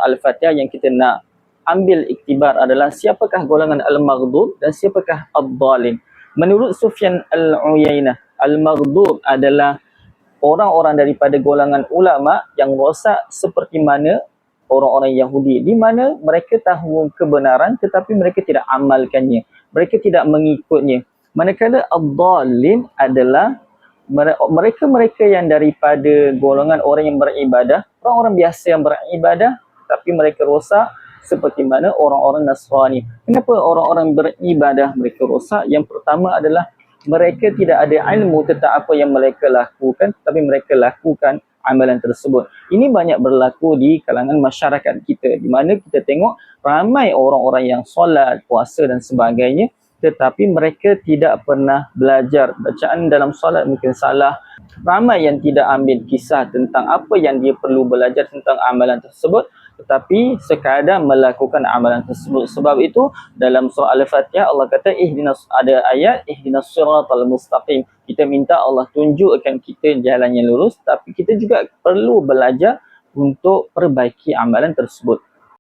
Al-Fatihah yang kita nak ambil iktibar adalah siapakah golongan al-maghdub dan siapakah ad-dhalin. Menurut Sufyan al-Uyainah, al-maghdub adalah orang-orang daripada golongan ulama yang rosak seperti mana orang-orang Yahudi, di mana mereka tahu kebenaran tetapi mereka tidak amalkannya, mereka tidak mengikutnya. Manakala ad-dhalin adalah mereka-mereka yang daripada golongan orang yang beribadah, orang-orang biasa yang beribadah tapi mereka rosak seperti mana orang-orang Nasrani. Kenapa orang-orang beribadah mereka rosak? Yang pertama adalah mereka tidak ada ilmu tentang apa yang mereka lakukan, tapi mereka lakukan amalan tersebut. Ini banyak berlaku di kalangan masyarakat kita, di mana kita tengok ramai orang-orang yang solat, puasa dan sebagainya, tetapi mereka tidak pernah belajar. Bacaan dalam solat mungkin salah. Ramai yang tidak ambil kisah tentang apa yang dia perlu belajar tentang amalan tersebut, tetapi sekadar melakukan amalan tersebut. Sebab itu dalam surah Al-Fatihah Allah kata ada ayat ihdinas siratal mustaqim. Kita minta Allah tunjukkan kita jalan yang lurus, tapi kita juga perlu belajar untuk perbaiki amalan tersebut.